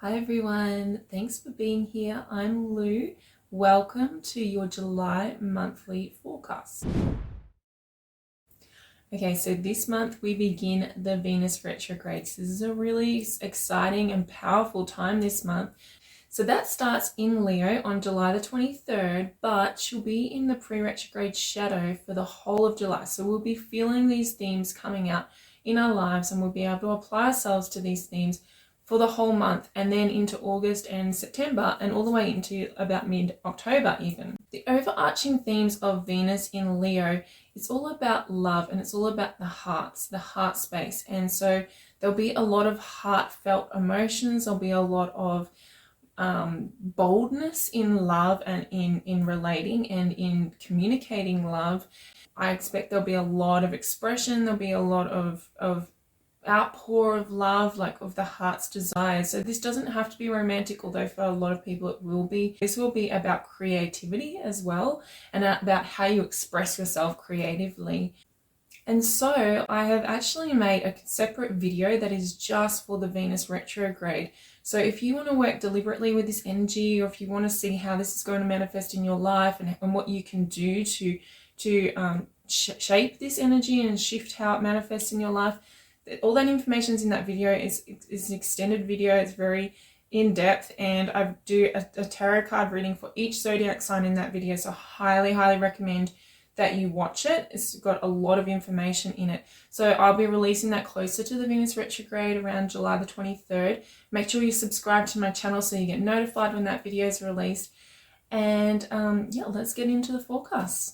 Hi everyone, thanks for being here. I'm Lou. Welcome to your July monthly forecast. Okay, so this month we begin the Venus retrogrades. This is a really exciting and powerful time this month. So that starts in Leo on July the 23rd, but she'll be in the pre-retrograde shadow for the whole of July. So we'll be feeling these themes coming out in our lives, and we'll be able to apply ourselves to these themes for the whole month, and then into August and September, and all the way into about mid-October even. The overarching themes of Venus in Leo, it's all about love, and it's all about the hearts, the heart space. And so there'll be a lot of heartfelt emotions. There'll be a lot of boldness in love and in relating and in communicating love. I expect there'll be a lot of expression. There'll be a lot of outpour of love, like of the heart's desires. So this doesn't have to be romantic, although for a lot of people it will be. This will be about creativity as well, and about how you express yourself creatively. And so I have actually made a separate video that is just for the Venus retrograde. So if you want to work deliberately with this energy, or if you want to see how this is going to manifest in your life, and what you can do to shape this energy and shift how it manifests in your life, all that information is in that video. Is an extended video. It's very in depth, and I do a tarot card reading for each zodiac sign in that video. So highly recommend that you watch it. It's got a lot of information in it. So I'll be releasing that closer to the Venus retrograde around July the 23rd. Make sure you subscribe to my channel so you get notified when that video is released. And yeah, let's get into the forecast.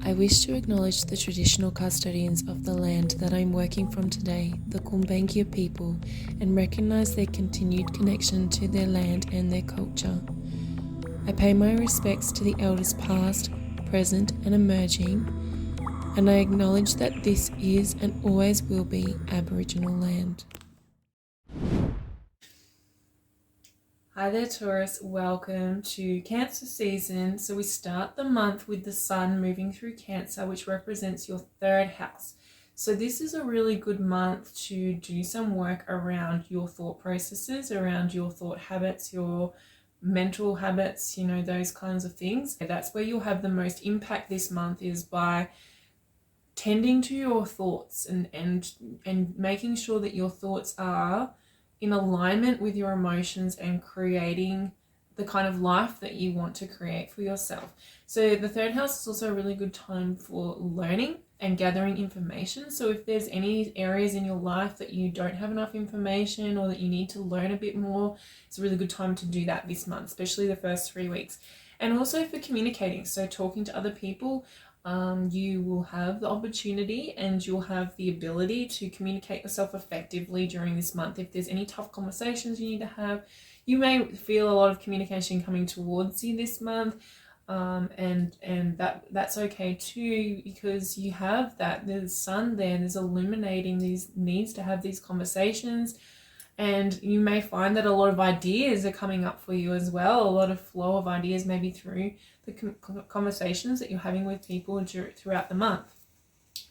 I wish to acknowledge the traditional custodians of the land that I'm working from today, the Kumbankia people, and recognize their continued connection to their land and their culture. I pay my respects to the elders past, present, and emerging, and I acknowledge that this is and always will be Aboriginal land. Hi there, Taurus. Welcome to Cancer season. So we start the month with the sun moving through Cancer, which represents your third house. So this is a really good month to do some work around your thought processes, around your thought habits, your mental habits, those kinds of things. That's where you'll have the most impact this month, is by tending to your thoughts and making sure that your thoughts are in alignment with your emotions and creating the kind of life that you want to create for yourself. So the third house is also a really good time for learning and gathering information. So if there's any areas in your life that you don't have enough information, or that you need to learn a bit more, it's a really good time to do that this month, especially the first 3 weeks. And also for communicating, so talking to other people. You will have the opportunity and you'll have the ability to communicate yourself effectively during this month. If there's any tough conversations you need to have, you may feel a lot of communication coming towards you this month, and that's okay too, because you have that, there's sun there's illuminating these needs to have these conversations. And you may find that a lot of ideas are coming up for you as well, a lot of flow of ideas maybe through the conversations that you're having with people throughout the month.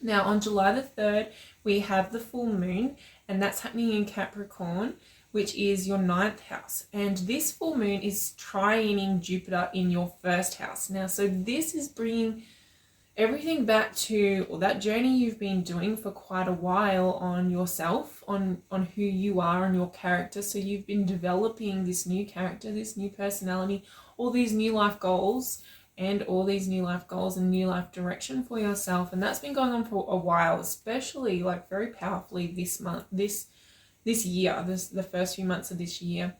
Now on July the 3rd, we have the full moon, and that's happening in Capricorn, which is your 9th house. And this full moon is trining Jupiter in your first house. Now, so this is bringing everything back to that journey you've been doing for quite a while on yourself, on who you are and your character. So you've been developing this new character, this new personality, all these new life goals, and new life direction for yourself. And that's been going on for a while, especially like very powerfully this month, this year, the first few months of this year.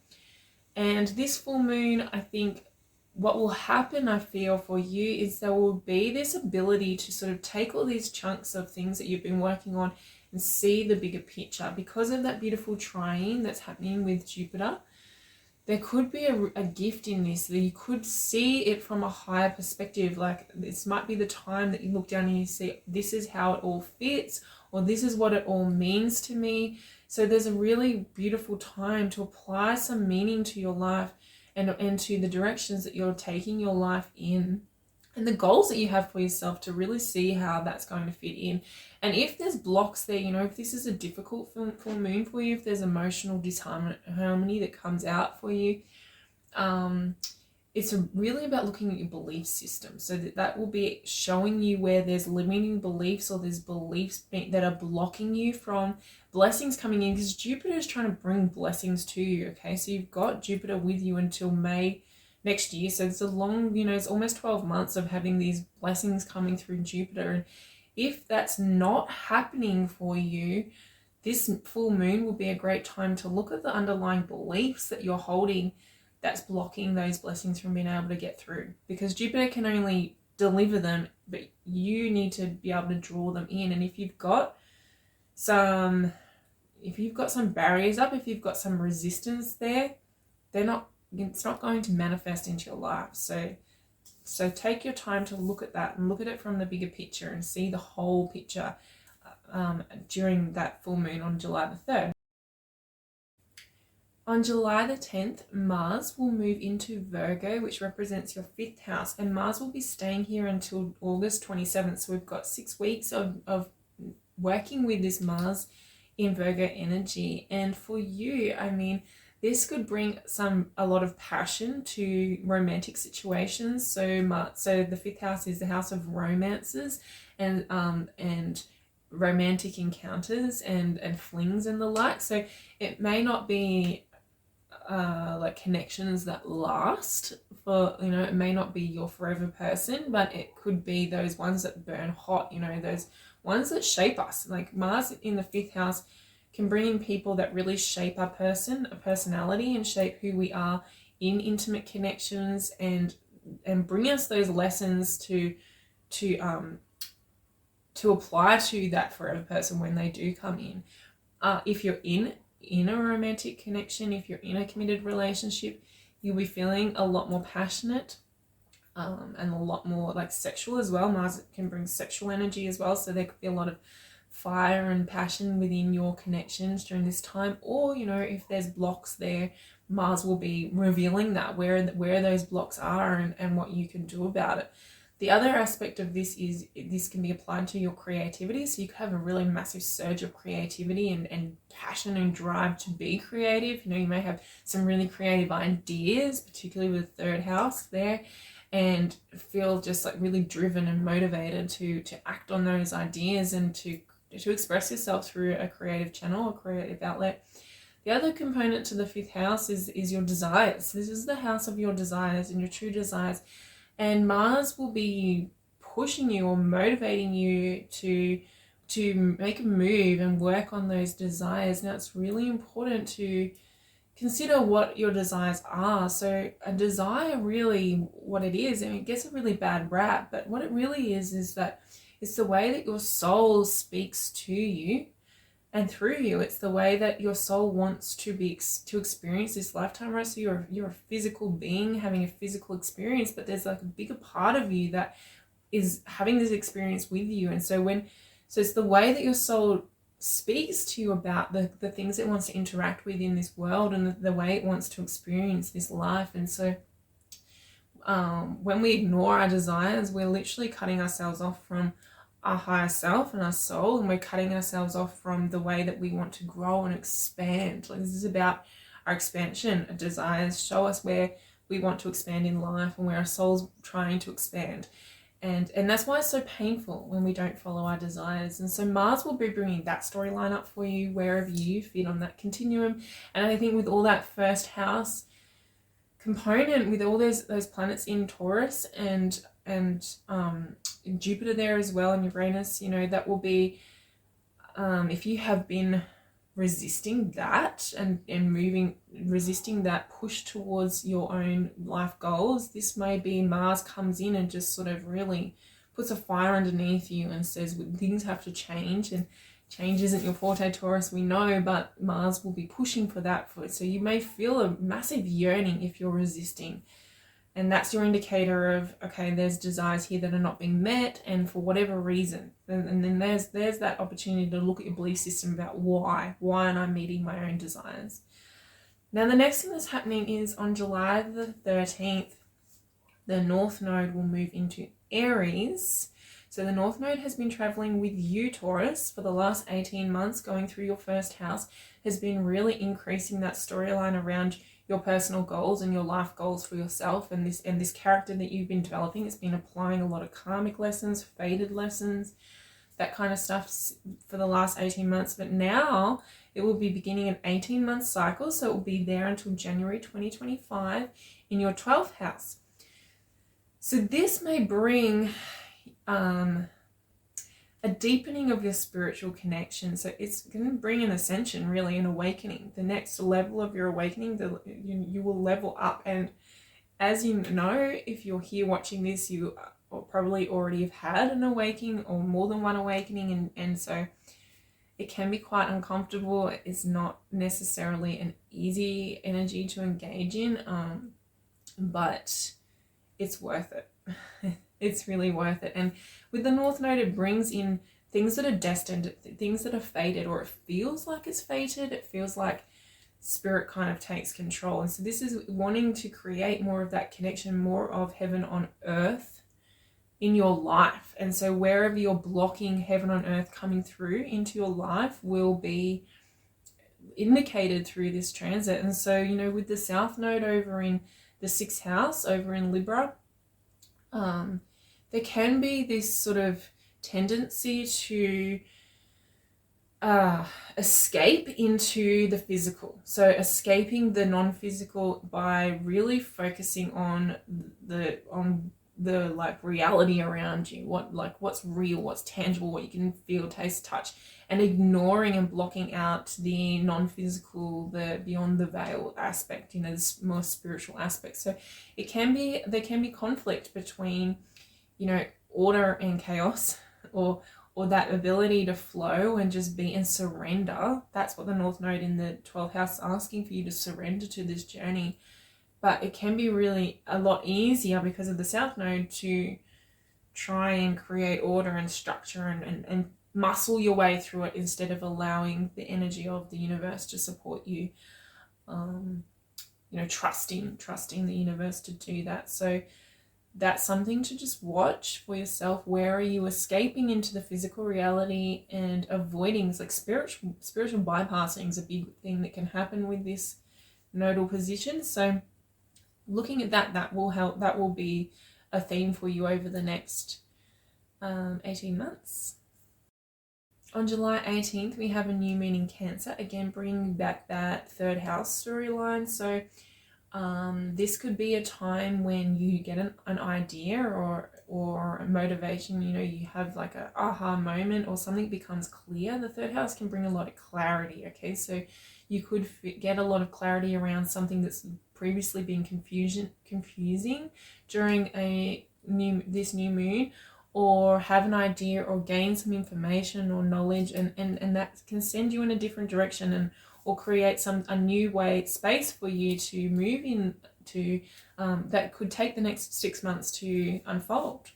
And this full moon, I think, what will happen, I feel, for you is there will be this ability to sort of take all these chunks of things that you've been working on and see the bigger picture. Because of that beautiful trine that's happening with Jupiter, there could be a gift in this, that you could see it from a higher perspective. Like, this might be the time that you look down and you see, this is how it all fits, or this is what it all means to me. So there's a really beautiful time to apply some meaning to your life and to the directions that you're taking your life in. and the goals that you have for yourself, to really see how that's going to fit in. And if there's blocks there, you know, if this is a difficult full moon for you, if there's emotional disharmony that comes out for you, it's really about looking at your belief system. So that will be showing you where there's limiting beliefs, or there's beliefs that are blocking you from blessings coming in, because Jupiter is trying to bring blessings to you. Okay, so you've got Jupiter with you until May next year. So it's a long, you know, it's almost 12 months of having these blessings coming through Jupiter. And if that's not happening for you, this full moon will be a great time to look at the underlying beliefs that you're holding that's blocking those blessings from being able to get through, because Jupiter can only deliver them, but you need to be able to draw them in. And if you've got some barriers up, if you've got some resistance there, it's not going to manifest into your life. So take your time to look at that and look at it from the bigger picture and see the whole picture during that full moon on July the 3rd. On July the 10th, Mars will move into Virgo, which represents your 5th house, and Mars will be staying here until August 27th. So we've got 6 weeks of working with this Mars in Virgo energy. And for you, I mean, this could bring a lot of passion to romantic situations. So the 5th house is the house of romances and romantic encounters and flings and the like. So it may not be like connections that last for, you know, it may not be your forever person, but it could be those ones that burn hot, you know, those ones that shape us. Like Mars in the 5th house can bring in people that really shape our personality, and shape who we are in intimate connections, and bring us those lessons to apply to that forever person when they do come in. If you're in a romantic connection, if you're in a committed relationship, you'll be feeling a lot more passionate and a lot more like sexual as well. Mars can bring sexual energy as well, so there could be a lot of fire and passion within your connections during this time. Or, you know, if there's blocks there, Mars will be revealing that, where those blocks are and what you can do about it. The other aspect of this is this can be applied to your creativity. So you could have a really massive surge of creativity and passion and drive to be creative. You know, you may have some really creative ideas, particularly with the 3rd house there, and feel just like really driven and motivated to act on those ideas and to express yourself through a creative channel or creative outlet. The other component to the 5th house is your desires. This is the house of your desires and your true desires. And Mars will be pushing you or motivating you to make a move and work on those desires. Now, it's really important to consider what your desires are. So a desire, really what it is, and it gets a really bad rap, but what it really is that it's the way that your soul speaks to you and through you. It's the way that your soul wants to experience this lifetime, right? So you're a physical being having a physical experience, but there's like a bigger part of you that is having this experience with you. And so it's the way that your soul speaks to you about the things it wants to interact with in this world, and the way it wants to experience this life. And so when we ignore our desires, we're literally cutting ourselves off from our higher self and our soul, and we're cutting ourselves off from the way that we want to grow and expand. Like, this is about our expansion. Our desires show us where we want to expand in life and where our soul's trying to expand. And that's why it's so painful when we don't follow our desires. And so Mars will be bringing that storyline up for you wherever you fit on that continuum. And I think with all that 1st house component, with all those planets in Taurus and Jupiter there as well, and Uranus, you know, that will be if you have been resisting that and resisting that push towards your own life goals, this may be Mars comes in and just sort of really puts a fire underneath you and says things have to change. And change isn't your forte, Taurus, we know, but Mars will be pushing for that. So you may feel a massive yearning if you're resisting. And that's your indicator of, okay, there's desires here that are not being met, and for whatever reason. And then there's that opportunity to look at your belief system about why aren't I meeting my own desires. Now, the next thing that's happening is on July the 13th, the North Node will move into Aries. So the North Node has been traveling with you, Taurus, for the last 18 months, going through your first house, has been really increasing that storyline around your personal goals and your life goals for yourself, and this character that you've been developing. It's been applying a lot of karmic lessons, fated lessons, that kind of stuff for the last 18 months. But now it will be beginning an 18-month cycle, so it will be there until January 2025 in your 12th house. So this may bring a deepening of your spiritual connection. So it's going to bring an ascension, really, an awakening. The next level of your awakening, you will level up. And as you know, if you're here watching this, you probably already have had an awakening or more than one awakening. And so it can be quite uncomfortable. It's not necessarily an easy energy to engage in, but it's worth it. It's really worth it. And with the North Node, it brings in things that are destined, things that are fated, or it feels like it's fated. It feels like spirit kind of takes control. And so this is wanting to create more of that connection, more of heaven on earth in your life. And so wherever you're blocking heaven on earth coming through into your life will be indicated through this transit. And so, you know, with the South Node over in the 6th house, over in Libra, there can be this sort of tendency to escape into the physical. So escaping the non-physical by really focusing on the like reality around you, what's real, what's tangible, what you can feel, taste, touch, and ignoring and blocking out the non-physical, the beyond the veil aspect, you know, this more spiritual aspect. So there can be conflict between, you know, order and chaos, or that ability to flow and just be and surrender. That's what the North Node in the 12th house is asking for you to surrender to this journey. But it can be really a lot easier because of the South Node to try and create order and structure and muscle your way through it instead of allowing the energy of the universe to support you. You know, trusting the universe to do that. So that's something to just watch for yourself. Where are you escaping into the physical reality and avoiding? It's like spiritual bypassing is a big thing that can happen with this nodal position. So looking at that will help. That will be a theme for you over the next 18 months. On July 18th, we have a new moon in Cancer, again bringing back that 3rd house storyline. So this could be a time when you get an idea or a motivation, you know, you have like a aha moment or something becomes clear. The 3rd house can bring a lot of clarity, okay? So you could get a lot of clarity around something that's previously been confusing during this new moon, or have an idea or gain some information or knowledge, and that can send you in a different direction or create a new space for you to move in to, that could take the next 6 months to unfold.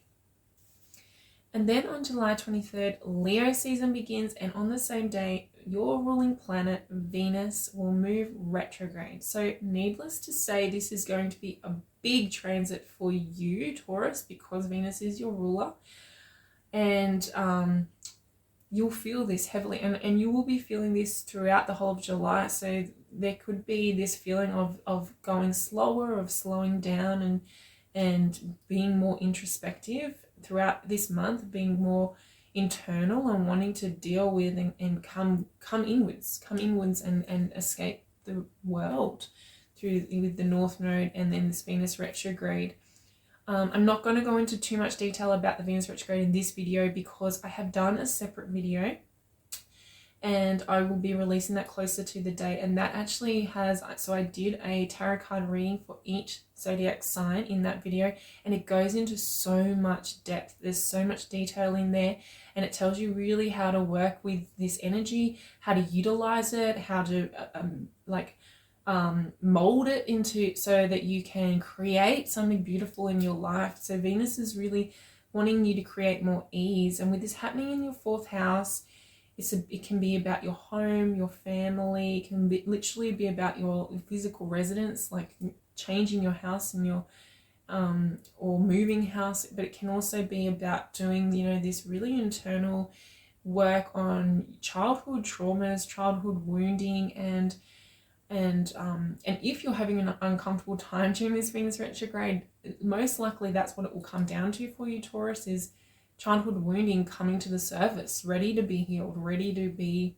And then on July 23rd, Leo season begins, and on the same day, your ruling planet, Venus, will move retrograde. So needless to say, this is going to be a big transit for you, Taurus, because Venus is your ruler. And you'll feel this heavily, and you will be feeling this throughout the whole of July. So there could be this feeling of going slower, of slowing down and being more introspective throughout this month, being more internal and wanting to deal with and come inwards and escape the world with the North Node and then this Venus retrograde. I'm not going to go into too much detail about the Venus retrograde in this video because I have done a separate video and I will be releasing that closer to the date. And that actually so I did a tarot card reading for each zodiac sign in that video, and it goes into so much depth. There's so much detail in there, and it tells you really how to work with this energy, how to utilize it, how to mold it into so that you can create something beautiful in your life. So Venus is really wanting you to create more ease, and with this happening in your 4th house, it can be about your home, your family. It can literally be about your physical residence, like changing your house and your or moving house, but it can also be about doing, you know, this really internal work on childhood traumas, childhood wounding, and if you're having an uncomfortable time during this Venus retrograde, most likely that's what it will come down to for you, Taurus, is childhood wounding coming to the surface, ready to be healed, ready to be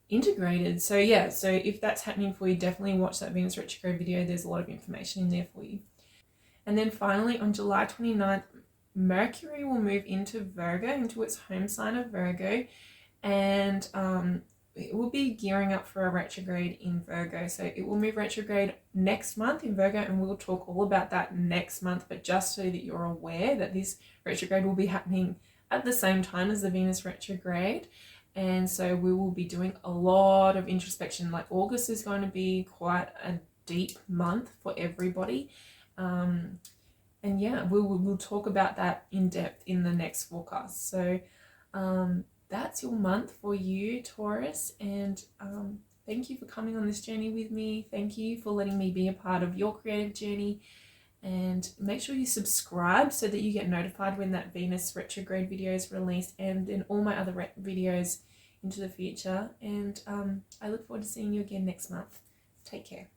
integrated. So yeah, so if that's happening for you, definitely watch that Venus retrograde video. There's a lot of information in there for you. And then finally, on July 29th, Mercury will move into Virgo, into its home sign of Virgo, and it will be gearing up for a retrograde in Virgo. So it will move retrograde next month in Virgo, and we'll talk all about that next month. But just so that you're aware that this retrograde will be happening at the same time as the Venus retrograde. And so we will be doing a lot of introspection. Like August is going to be quite a deep month for everybody. And yeah, we'll talk about that in depth in the next forecast. So that's your month for you, Taurus, and thank you for coming on this journey with me. Thank you for letting me be a part of your creative journey, and make sure you subscribe so that you get notified when that Venus retrograde video is released, and then all my other videos into the future. And I look forward to seeing you again next month. Take care.